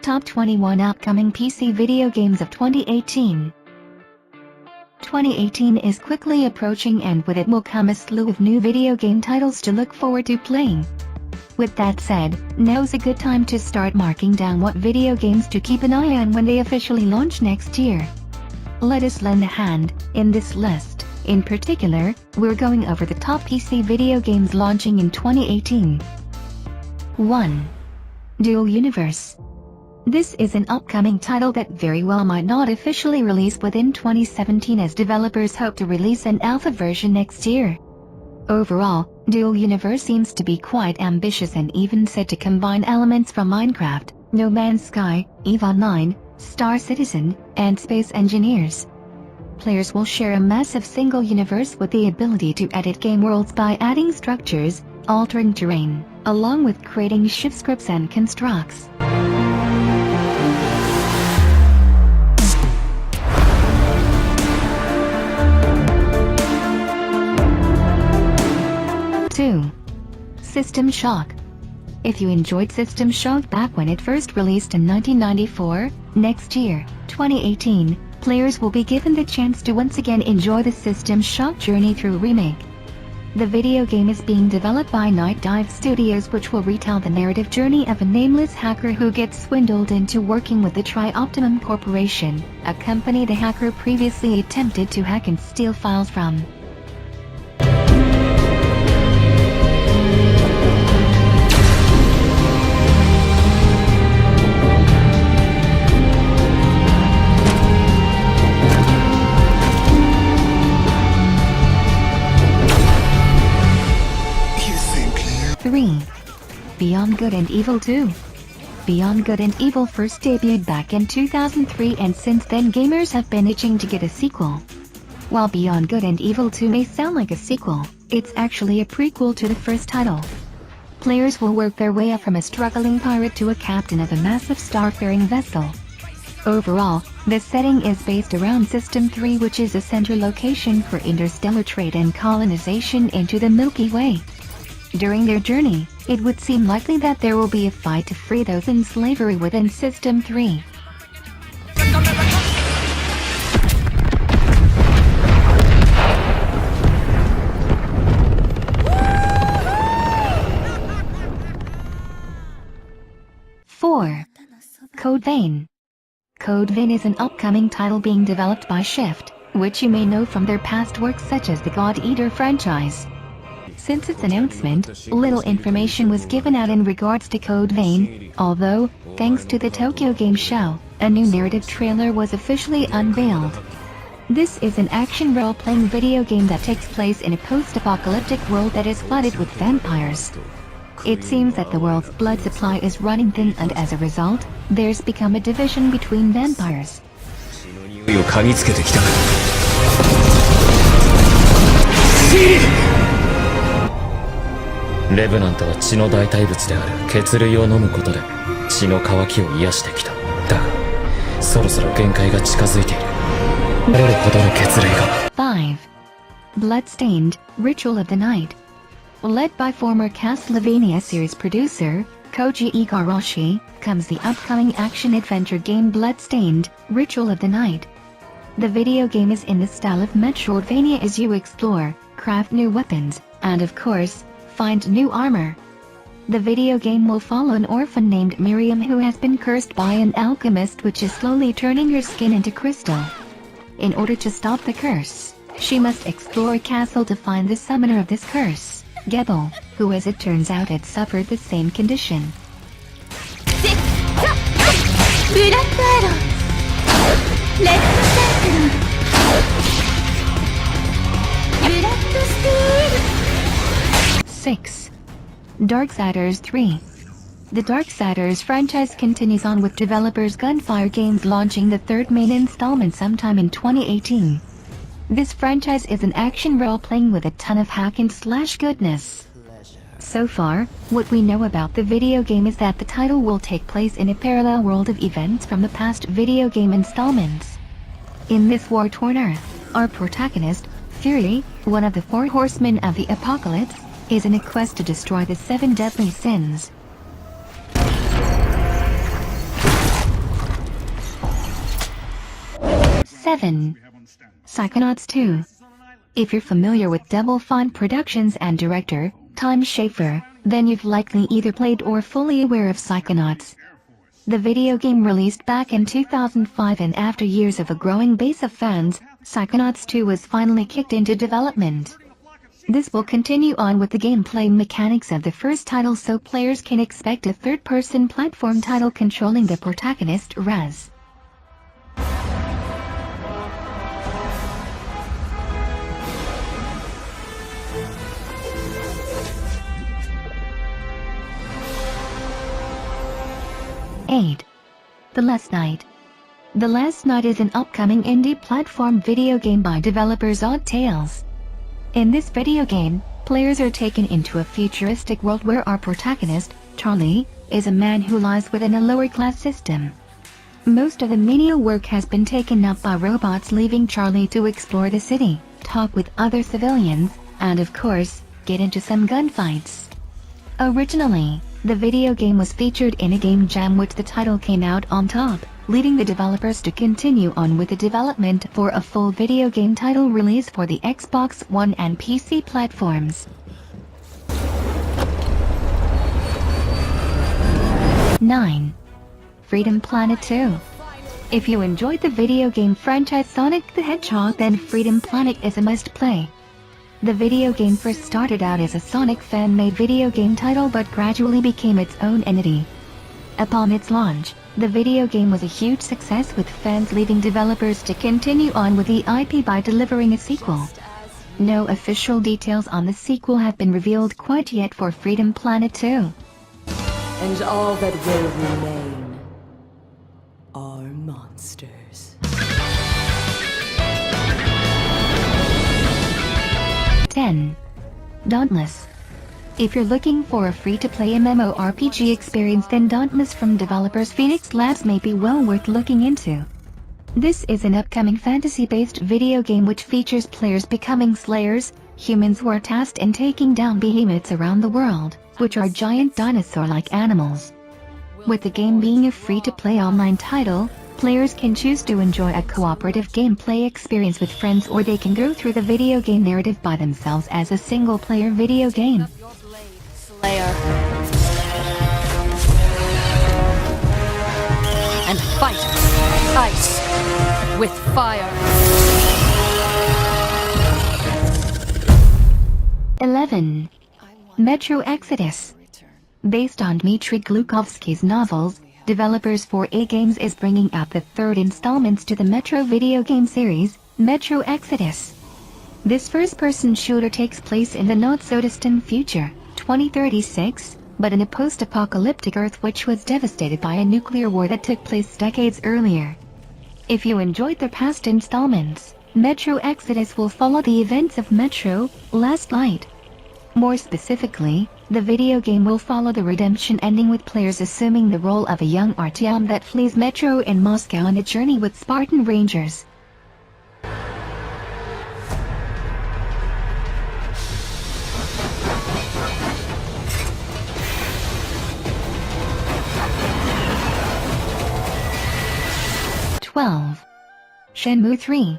Top 21 Upcoming PC Video Games of 2018. 2018 is quickly approaching, and with it will come a slew of new video game titles to look forward to playing. With that said, now's a good time to start marking down what video games to keep an eye on when they officially launch next year. Let us lend a hand in this list. In particular, we're going over the top PC video games launching in 2018. 1. Dual Universe. This is an upcoming title that very well might not officially release within 2017, as developers hope to release an alpha version next year. Overall, Dual Universe seems to be quite ambitious and even said to combine elements from Minecraft, No Man's Sky, EVE Online, Star Citizen, and Space Engineers. Players will share a massive single universe with the ability to edit game worlds by adding structures, altering terrain, along with creating ship scripts and constructs. 2. System Shock. If you enjoyed System Shock back when it first released in 1994, next year, 2018, players will be given the chance to once again enjoy the System Shock journey through remake. The video game is being developed by Night Dive Studios, which will retell the narrative journey of a nameless hacker who gets swindled into working with the Tri-Optimum Corporation, a company the hacker previously attempted to hack and steal files from. 3. Beyond Good and Evil 2. Beyond Good and Evil first debuted back in 2003, and since then gamers have been itching to get a sequel. While Beyond Good and Evil 2 may sound like a sequel, it's actually a prequel to the first title. Players will work their way up from a struggling pirate to a captain of a massive starfaring vessel. Overall, the setting is based around System 3, which is a center location for interstellar trade and colonization into the Milky Way. During their journey, it would seem likely that there will be a fight to free those in slavery within System 3. 4. Code Vein. Code Vein is an upcoming title being developed by Shift, which you may know from their past works such as the God Eater franchise. Since its announcement, little information was given out in regards to Code Vein, although, thanks to the Tokyo Game Show, a new narrative trailer was officially unveiled. This is an action role-playing video game that takes place in a post-apocalyptic world that is flooded with vampires. It seems that the world's blood supply is running thin, and as a result, there's become a division between vampires. レブナントは血の代替物である血類を飲むことで血の渇きを癒してきた。だが、そろそろ限界が近づいている。慣れるほどの血類が。5. Bloodstained, Ritual of the Night. Led by former Castlevania series producer, Koji Igarashi, comes the upcoming action-adventure game Bloodstained, Ritual of the Night. The video game is in the style of Metroidvania as you explore, craft new weapons, and of course, find new armor. The video game will follow an orphan named Miriam who has been cursed by an alchemist, which is slowly turning her skin into crystal. In order to stop the curse, she must explore a castle to find the summoner of this curse, Gebel, who as it turns out had suffered the same condition. 6. Darksiders 3. The Darksiders franchise continues on with developers Gunfire Games launching the third main installment sometime in 2018. This franchise is an action role-playing with a ton of hack-and-slash goodness. So far, what we know about the video game is that the title will take place in a parallel world of events from the past video game installments. In this war-torn Earth, our protagonist, Fury, one of the 4 horsemen of the apocalypse, is in a quest to destroy the 7 deadly sins. 7. Psychonauts 2. If you're familiar with Double Fine Productions and director, Tim Schafer, then you've likely either played or fully aware of Psychonauts. The video game released back in 2005, and after years of a growing base of fans, Psychonauts 2 was finally kicked into development. This will continue on with the gameplay mechanics of the first title, so players can expect a third-person platform title controlling the protagonist Raz. The Last Night. The Last Night is an upcoming indie platform video game by developers Odd Tales. In this video game, players are taken into a futuristic world where our protagonist, Charlie, is a man who lies within a lower-class system. Most of the menial work has been taken up by robots, leaving Charlie to explore the city, talk with other civilians, and of course, get into some gunfights. Originally, the video game was featured in a game jam which the title came out on top, leading the developers to continue on with the development for a full video game title release for the Xbox One and PC platforms. 9. Freedom Planet 2. If you enjoyed the video game franchise Sonic the Hedgehog, then Freedom Planet is a must-play. The video game first started out as a Sonic fan-made video game title but gradually became its own entity. Upon its launch, the video game was a huge success, with fans leaving developers to continue on with the IP by delivering a sequel. No official details on the sequel have been revealed quite yet for Freedom Planet 2. And all that will remain are monsters. 10. Dauntless. If you're looking for a free-to-play MMORPG experience, then Dauntless from developers Phoenix Labs may be well worth looking into. This is an upcoming fantasy-based video game which features players becoming slayers, humans who are tasked in taking down behemoths around the world, which are giant dinosaur-like animals. With the game being a free-to-play online title, players can choose to enjoy a cooperative gameplay experience with friends, or they can go through the video game narrative by themselves as a single-player video game. Slayer. And fight ice with fire. 11. Metro Exodus. Based on Dmitry Glukovsky's novels, developers 4A Games is bringing out the third installments to the Metro video game series, Metro Exodus. This first-person shooter takes place in the not-so-distant future, 2036, but in a post-apocalyptic Earth which was devastated by a nuclear war that took place decades earlier. If you enjoyed the past installments, Metro Exodus will follow the events of Metro Last Light. More specifically, the video game will follow the redemption ending, with players assuming the role of a young Artyom that flees Metro in Moscow on a journey with Spartan Rangers. Shenmue 3.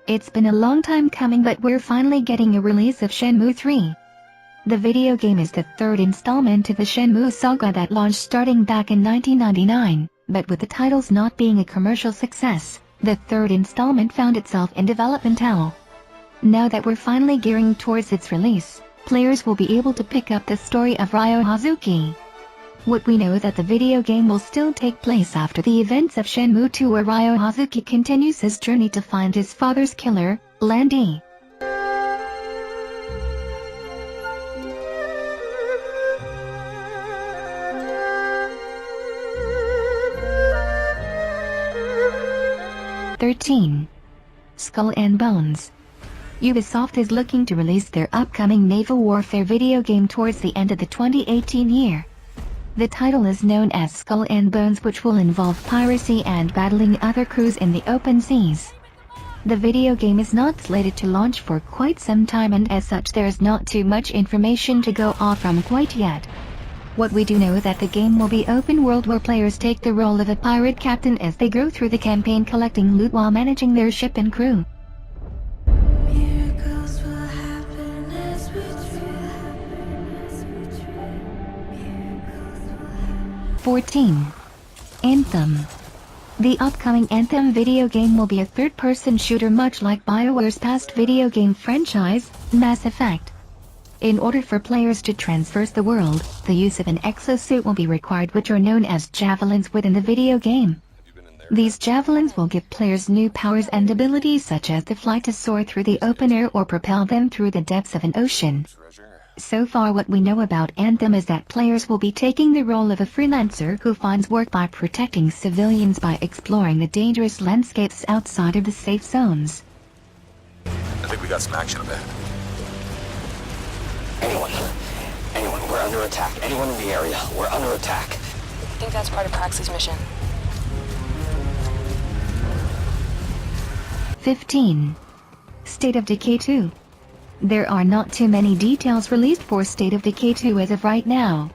It's been a long time coming, but we're finally getting a release of Shenmue 3. The video game is the third installment to the Shenmue saga that launched starting back in 1999, but with the titles not being a commercial success, the third installment found itself in development hell. Now that we're finally gearing towards its release, players will be able to pick up the story of Ryo Hazuki. What we know that the video game will still take place after the events of Shenmue 2, where Ryo Hazuki continues his journey to find his father's killer, Landy. Skull and Bones. Ubisoft is looking to release their upcoming naval warfare video game towards the end of the 2018 year. The title is known as Skull and Bones, which will involve piracy and battling other crews in the open seas. The video game is not slated to launch for quite some time, and as such there is not too much information to go off from quite yet. What we do know is that the game will be open world where players take the role of a pirate captain as they go through the campaign collecting loot while managing their ship and crew. 14. Anthem. The upcoming Anthem video game will be a third-person shooter much like BioWare's past video game franchise, Mass Effect. In order for players to traverse the world, the use of an exosuit will be required, which are known as javelins within the video game. These javelins will give players new powers and abilities such as the flight to soar through the open air or propel them through the depths of an ocean. So far what we know about Anthem is that players will be taking the role of a freelancer who finds work by protecting civilians by exploring the dangerous landscapes outside of the safe zones. I think we got some action up ahead. Anyone, we're under attack. Anyone in the area, we're under attack. I think that's part of Praxis' mission. 15. State of Decay 2. There are not too many details released for State of Decay 2 as of right now.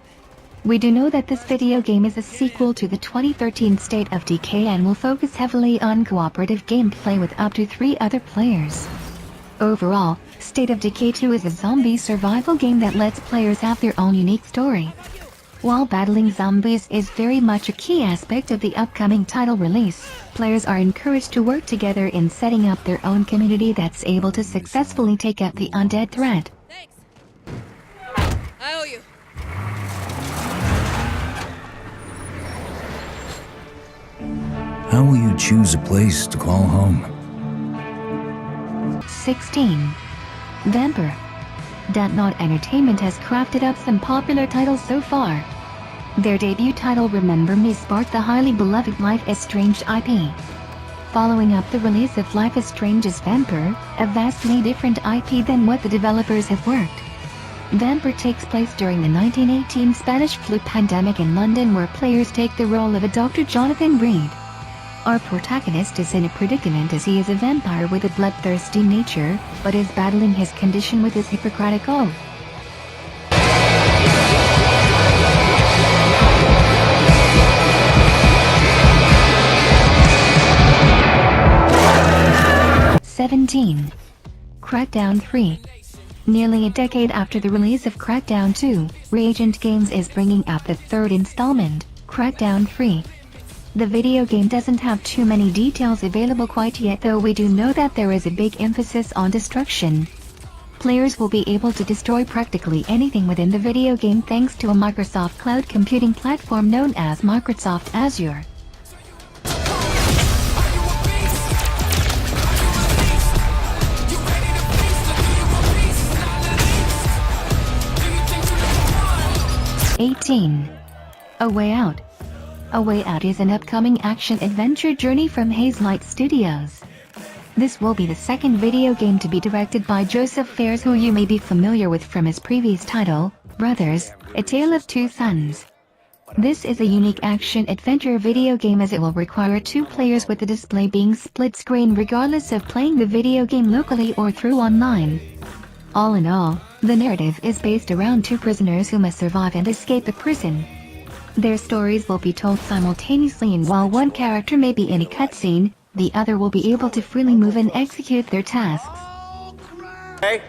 We do know that this video game is a sequel to the 2013 State of Decay and will focus heavily on cooperative gameplay with up to 3 other players. Overall, State of Decay 2 is a zombie survival game that lets players have their own unique story. While battling zombies is very much a key aspect of the upcoming title release, players are encouraged to work together in setting up their own community that's able to successfully take out the undead threat. Thanks. I owe you. How will you choose a place to call home? 16. Vampyr. Dontnod Entertainment has crafted up some popular titles so far. Their debut title Remember Me sparked the highly beloved Life is Strange IP. Following up the release of Life is Strange as Vampyr, a vastly different IP than what the developers have worked. Vampyr takes place during the 1918 Spanish flu pandemic in London, where players take the role of a Dr. Jonathan Reed. Our protagonist is in a predicament as he is a vampire with a bloodthirsty nature, but is battling his condition with his Hippocratic oath. Crackdown 3. Nearly a decade after the release of Crackdown 2, Reagent Games is bringing out the third installment, Crackdown 3. The video game doesn't have too many details available quite yet, though we do know that there is a big emphasis on destruction. Players will be able to destroy practically anything within the video game thanks to a Microsoft cloud computing platform known as Microsoft Azure. A Way Out. A Way Out is an upcoming action-adventure journey from Hazelight Studios. This will be the second video game to be directed by Joseph Fares, who you may be familiar with from his previous title, Brothers, A Tale of Two Sons. This is a unique action-adventure video game as it will require 2 players, with the display being split screen regardless of playing the video game locally or through online. All in all, the narrative is based around 2 prisoners who must survive and escape the prison. Their stories will be told simultaneously, and while one character may be in a cutscene, the other will be able to freely move and execute their tasks. Hey.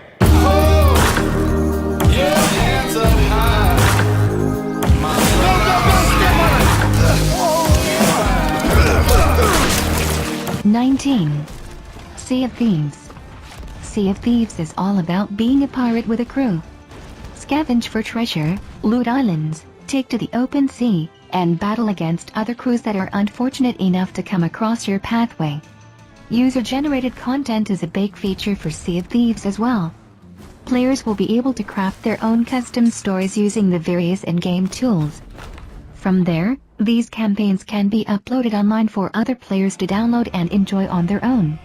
19. Sea of Thieves. Sea of Thieves is all about being a pirate with a crew. Scavenge for treasure, loot islands, take to the open sea, and battle against other crews that are unfortunate enough to come across your pathway. User-generated content is a big feature for Sea of Thieves as well. Players will be able to craft their own custom stories using the various in-game tools. From there, these campaigns can be uploaded online for other players to download and enjoy on their own.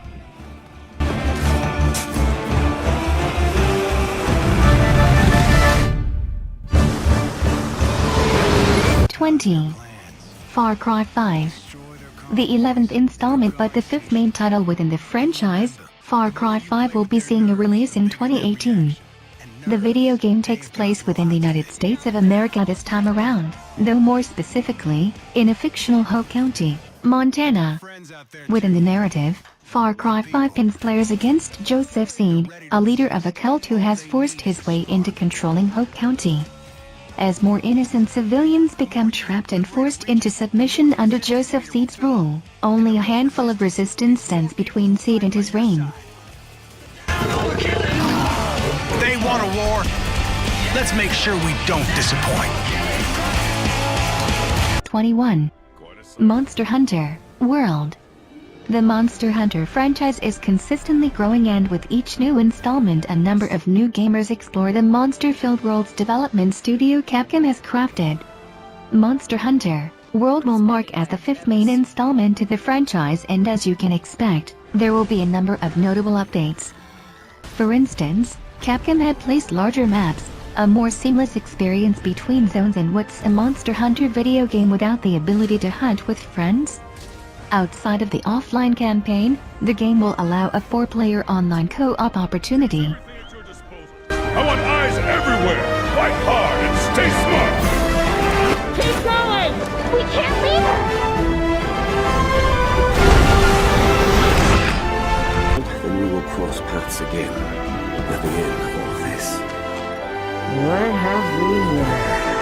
20. Far Cry 5. The 11th installment but the 5th main title within the franchise, Far Cry 5 will be seeing a release in 2018. The video game takes place within the United States of America this time around, though more specifically, in a fictional Hope County, Montana. Within the narrative, Far Cry 5 pins players against Joseph Seed, a leader of a cult who has forced his way into controlling Hope County. As more innocent civilians become trapped and forced into submission under Joseph Seed's rule, only a handful of resistance stands between Seed and his reign. They want a war. Let's make sure we don't disappoint. 21. Monster Hunter World. The Monster Hunter franchise is consistently growing, and with each new installment a number of new gamers explore the monster-filled worlds development studio Capcom has crafted. Monster Hunter World will mark as the 5th main installment to the franchise, and as you can expect, there will be a number of notable updates. For instance, Capcom had placed larger maps, a more seamless experience between zones, and what's a Monster Hunter video game without the ability to hunt with friends? Outside of the offline campaign, the game will allow a 4-player online co-op opportunity. I want eyes everywhere! Fight hard and stay smart! Keep going! We can't leave her! Then we will cross paths again at the end of all this. What have we here?